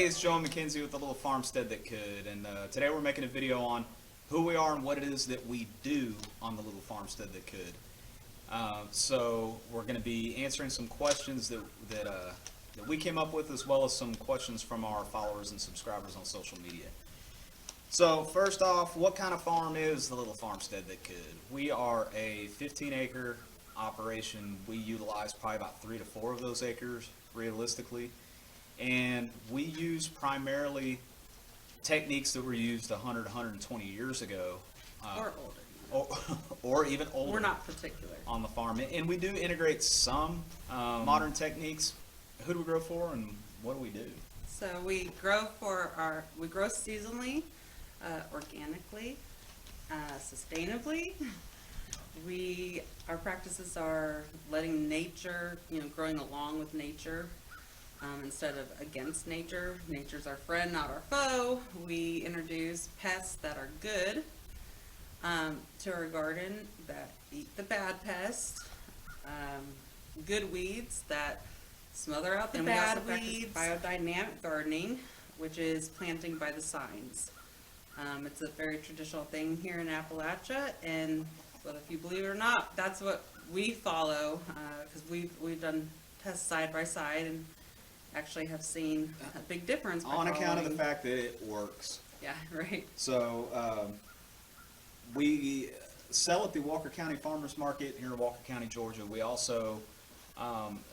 Hey, it's Joe and Mackenzie with the Little Farmstead That Could, and today we're making a video on who we are and what it is that we do on the Little Farmstead That Could. So we're going to be answering some questions that we came up with, as well as some questions from our followers and subscribers on social media. So first off, what kind of farm is the Little Farmstead That Could? We are a 15-acre operation. We utilize probably about 3 to 4 of those acres realistically. And we use primarily techniques that were used 100, 120 years ago. Or older. Or even older. We're not particular. On the farm. And we do integrate some modern techniques. Who do we grow for and what do we do? So we grow seasonally, organically, sustainably. Our practices are letting nature, growing along with nature. Instead of against nature. Nature's our friend, not our foe. We introduce pests that are good to our garden that eat the bad pests, good weeds that smother out the bad weeds. Biodynamic gardening, which is planting by the signs. It's a very traditional thing here in Appalachia, and well, if you believe it or not, that's what we follow, because we've done tests side by side and actually have seen a big difference on account of the fact that it works. Yeah, right. So we sell at the Walker County Farmers Market here in Walker County, Georgia. We also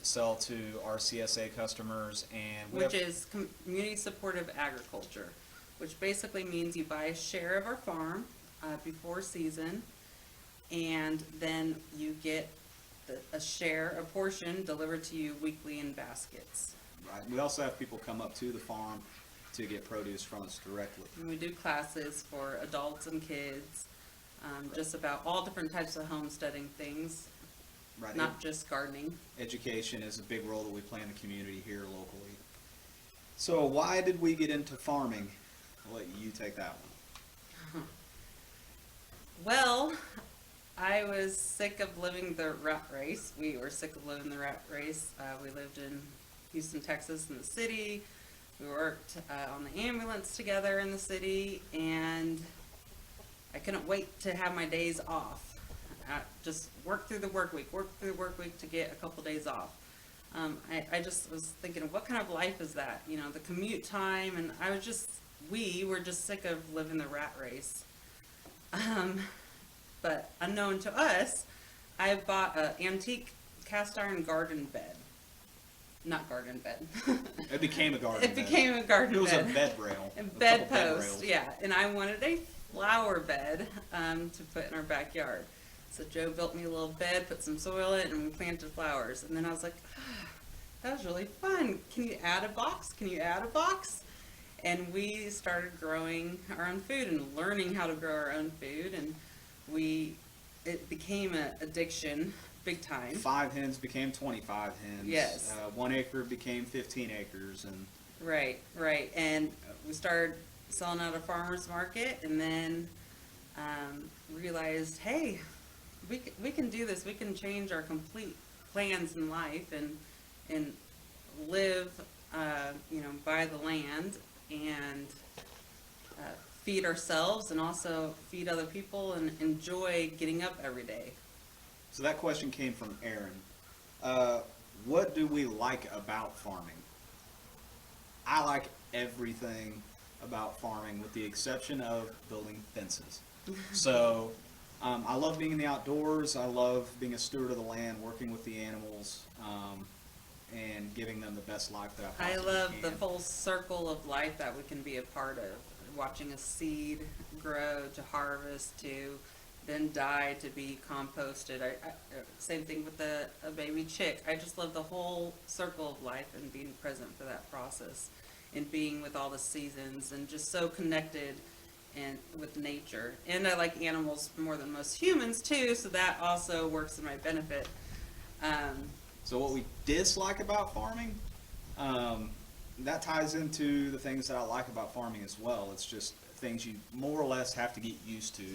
sell to our CSA customers, and which is community supportive agriculture, which basically means you buy a share of our farm before season, and then you get a portion delivered to you weekly in baskets. Right. We also have people come up to the farm to get produce from us directly. And we do classes for adults and kids, just about all different types of homesteading things, right. Not just gardening. Education is a big role that we play in the community here locally. So why did we get into farming? I'll let you take that one. Well, I was sick of living the rat race. We were sick of living the rat race. We lived in Houston, Texas in the city. We worked on the ambulance together in the city, and I couldn't wait to have my days off. Just work through the work week to get a couple days off. I just was thinking, what kind of life is that? The commute time, and we were just sick of living the rat race. But unknown to us, I bought an antique cast iron garden bed. Not garden bed. It became a garden bed. It became a garden bed. It was a bed rail. A bed post, yeah. And I wanted a flower bed to put in our backyard. So Joe built me a little bed, put some soil in it, and we planted flowers. And then I was like, that was really fun. Can you add a box? And we started growing our own food and learning how to grow our own food. And it became an addiction. Big time. 5 hens became 25 hens. Yes. 1 acre became 15 acres, and right. And we started selling at a farmer's market, and then realized, hey, we can do this. We can change our complete plans in life and live, by the land and feed ourselves and also feed other people and enjoy getting up every day. So that question came from Aaron. What do we like about farming? I like everything about farming with the exception of building fences. So I love being in the outdoors. I love being a steward of the land, working with the animals, and giving them the best life that I possibly can. I love the full circle of life that we can be a part of. Watching a seed grow to harvest to then die to be composted. Same thing with a baby chick. I just love the whole circle of life and being present for that process and being with all the seasons and just so connected and with nature. And I like animals more than most humans too, so that also works in my benefit. So what we dislike about farming, that ties into the things that I like about farming as well. It's just things you more or less have to get used to.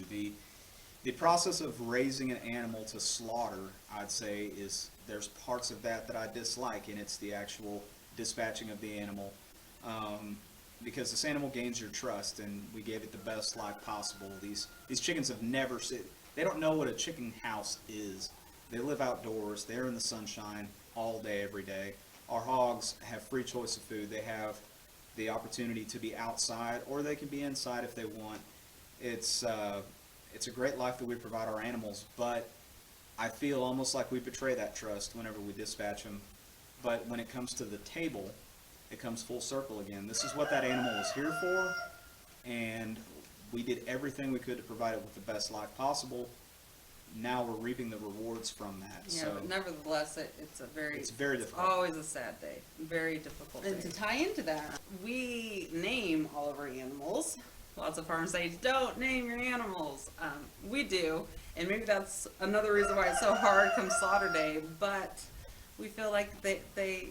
The process of raising an animal to slaughter, I'd say, there's parts of that I dislike, and it's the actual dispatching of the animal, because this animal gains your trust, and we gave it the best life possible. These chickens have never seen, they don't know what a chicken house is. They live outdoors. They're in the sunshine all day, every day. Our hogs have free choice of food. They have the opportunity to be outside, or they can be inside if they want. It's a great life that we provide our animals, but I feel almost like we betray that trust whenever we dispatch them. But when it comes to the table, it comes full circle again. This is what that animal was here for, and we did everything we could to provide it with the best life possible. Now we're reaping the rewards from that. Yeah, So but nevertheless, it's very difficult. Always a sad day, very difficult day. And to tie into that, we name all of our animals. Lots of farms say, don't name your animals. We do, and maybe that's another reason why it's so hard come slaughter day, but we feel like they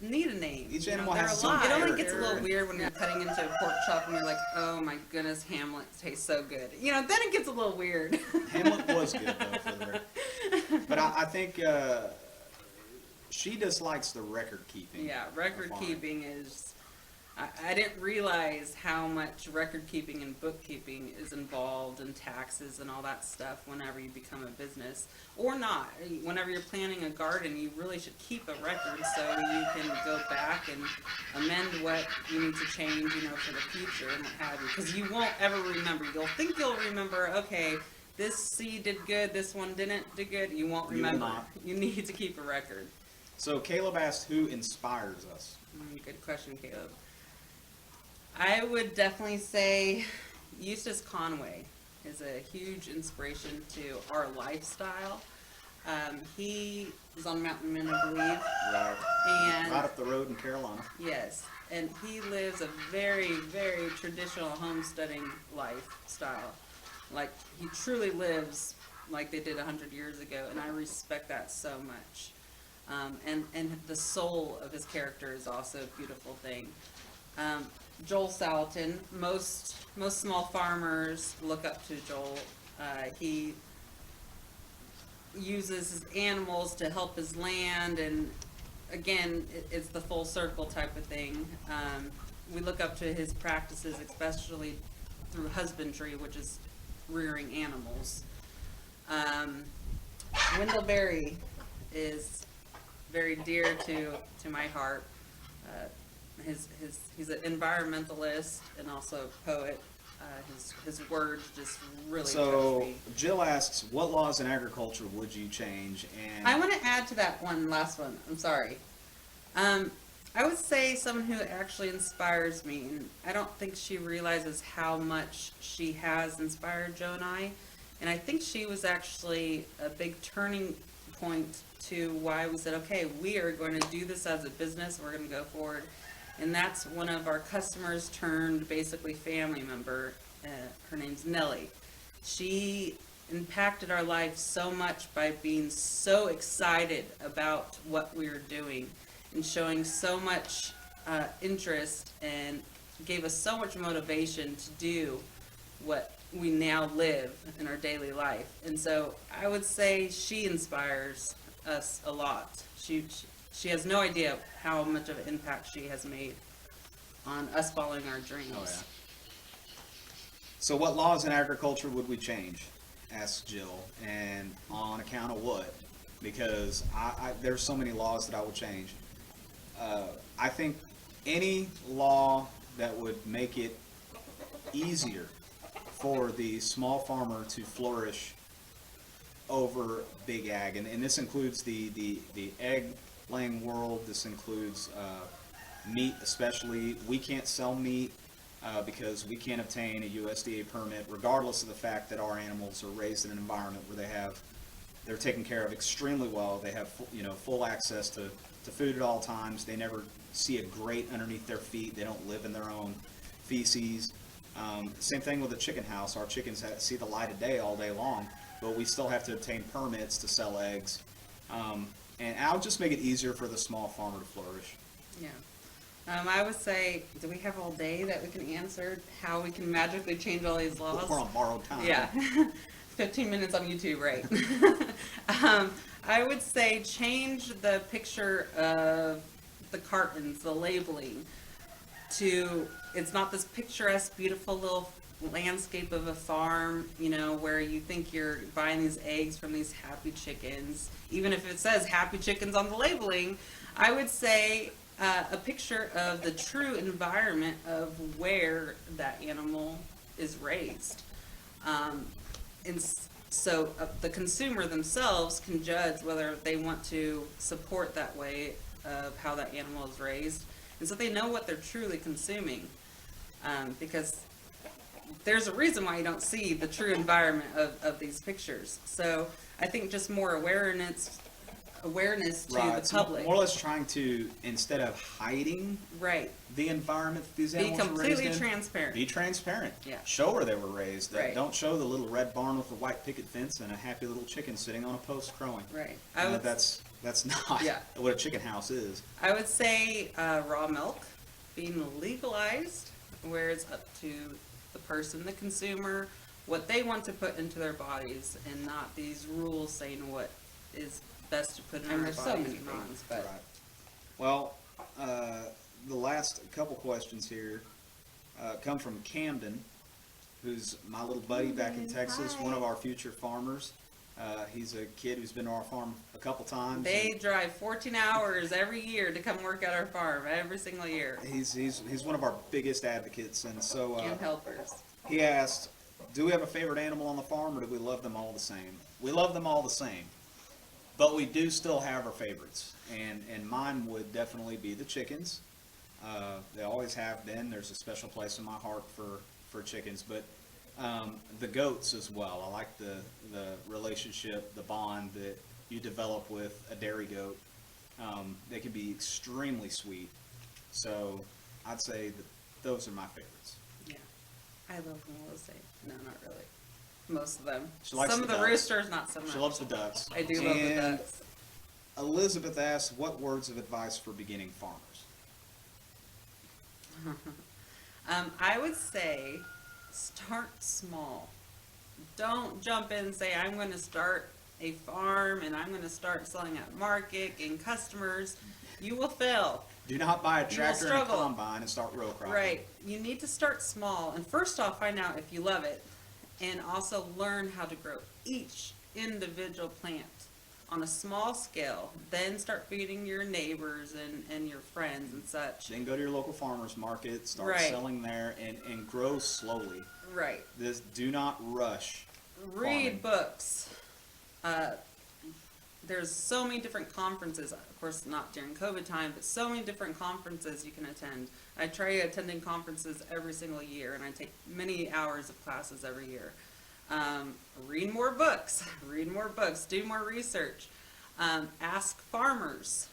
need a name. Each You know, animal they're has its own alive. It only gets a character little and- weird when you're cutting into a pork chop and you're like, oh my goodness, Hamlet tastes so good. You know, then it gets a little weird. Hamlet was good though, for the record. But I think she dislikes the record keeping. Yeah, record keeping is. I didn't realize how much record keeping and bookkeeping is involved in taxes and all that stuff whenever you become a business, or not. Whenever you're planning a garden, you really should keep a record so you can go back and amend what you need to change, you know, for the future and what have you. Because you won't ever remember. You'll think you'll remember, okay, this seed did good, this one didn't do good. You won't You will remember. not. You need to keep a record. So Caleb asked, who inspires us? Good question, Caleb. I would definitely say Eustace Conway is a huge inspiration to our lifestyle. He is on Mountain Men, I believe. Right. And Right up the road in Carolina. yes, and he lives a very, very traditional homesteading lifestyle. Like, he truly lives like they did 100 years ago, and I respect that so much. And the soul of his character is also a beautiful thing. Joel Salatin, most small farmers look up to Joel. He uses his animals to help his land, and again, it's the full circle type of thing. We look up to his practices, especially through husbandry, which is rearing animals. Wendell Berry is very dear to my heart. He's an environmentalist and also a poet. His words just really So touch me. Jill asks, what laws in agriculture would you change? And I want to add to that last one. I'm sorry. I would say someone who actually inspires me, and I don't think she realizes how much she has inspired Joe and I. And I think she was actually a big turning point to why we said, okay, we are going to do this as a business. We're going to go forward. And that's one of our customers turned basically family member. Her name's Nellie. She impacted our life so much by being so excited about what we were doing and showing so much interest, and gave us so much motivation to do what we now live in our daily life. And so I would say she inspires us a lot. She has no idea how much of an impact she has made on us following our dreams. Oh, yeah. So what laws in agriculture would we change? Asks Jill. And on account of what? Because there's so many laws that I would change. I think any law that would make it easier for the small farmer to flourish over big ag, and this includes the egg laying world. This includes meat, especially. We can't sell meat because we can't obtain a USDA permit, regardless of the fact that our animals are raised in an environment where they're taken care of extremely well. They have full access to food at all times. They never see a grate underneath their feet. They don't live in their own feces. Same thing with the chicken house. Our chickens see the light of day all day long, but we still have to obtain permits to sell eggs. And I'll just make it easier for the small farmer to flourish. Yeah. I would say, do we have all day that we can answer how we can magically change all these laws? We're on borrowed time. Yeah. 15 minutes on YouTube, right? I would say change the picture of the cartons, the labeling. it's not this picturesque, beautiful little landscape of a farm, where you think you're buying these eggs from these happy chickens. Even if it says happy chickens on the labeling, I would say a picture of the true environment of where that animal is raised. So the consumer themselves can judge whether they want to support that way of how that animal is raised, and so they know what they're truly consuming, because there's a reason why you don't see the true environment of these pictures. So I think just more awareness to the public. More or less trying to, instead of hiding Right. the environment that these Be animals were raised completely in, transparent. be transparent. Yeah. Show where they were raised. Right. Don't show the little red barn with the white picket fence and a happy little chicken sitting on a post crowing. Right. That's not Yeah. what a chicken house is. I would say raw milk being legalized, where it's up to the person, the consumer, what they want to put into their bodies, and not these rules saying what is best to put in And our there's bodies so many and not. things, but Right. Well, the last couple questions here come from Camden, who's my little buddy back in Texas, Hi. one of our future farmers. He's a kid who's been to our farm a couple times. They drive 14 hours every year to come work at our farm, every single year. He's one of our biggest advocates, and so And helpers. he asked, do we have a favorite animal on the farm, or do we love them all the same? We love them all the same, but we do still have our favorites, and mine would definitely be the chickens. They always have been. There's a special place in my heart for chickens, but the goats as well. I like the relationship, the bond that you develop with a dairy goat. They can be extremely sweet, so I'd say that those are my favorites. Yeah. I love them all the same. No, not really. Most of them. She likes Some the of the ducks. roosters, not so much. She loves the ducks. I do love the And ducks. Elizabeth asked, what words of advice for beginning farmers? I would say start small. Don't jump in and say, I'm going to start a farm and I'm going to start selling at market and customers. You will fail. Do not buy a will tractor and a struggle. combine and start row cropping. Right. You need to start small. And first off, find out if you love it. And also learn how to grow each individual plant on a small scale. Then start feeding your neighbors and your friends and such. Then go to your local farmer's market, start Right. selling there, and grow slowly. Right. Do not rush. Read farming. books. There's so many different conferences, of course not during COVID time, but so many different conferences you can attend. I try attending conferences every single year, and I take many hours of classes every year. Read more books, do more research. Ask farmers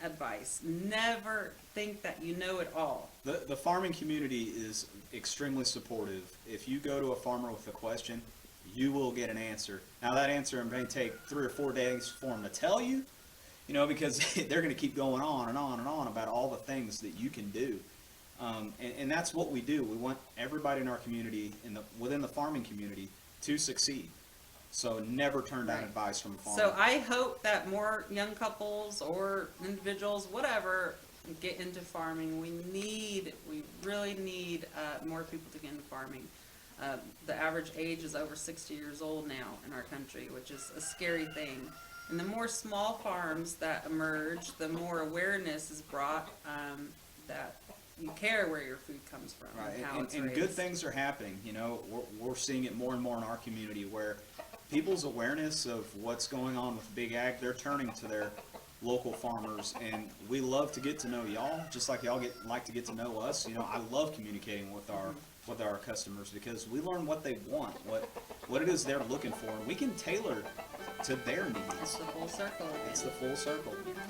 advice. Never think that you know it all. The farming community is extremely supportive. If you go to a farmer with a question, you will get an answer. Now that answer may take 3 or 4 days for them to tell you, because they're going to keep going on and on and on about all the things that you can do. And that's what we do. We want everybody in our community, within the farming community, to succeed. So never turn down Right. advice from a farmer. So I hope that more young couples or individuals, whatever, get into farming. We really need more people to get into farming. The average age is over 60 years old now in our country, which is a scary thing. And the more small farms that emerge, the more awareness is brought that you care where your food comes from Right, and how it's and raised. good things are happening. We're seeing it more and more in our community where people's awareness of what's going on with big ag, they're turning to their local farmers, and we love to get to know y'all, just like y'all like to get to know us. I love communicating with our customers because we learn what they want, what it is they're looking for, and we can tailor to their It's needs. the full circle again. It's the full circle. You know?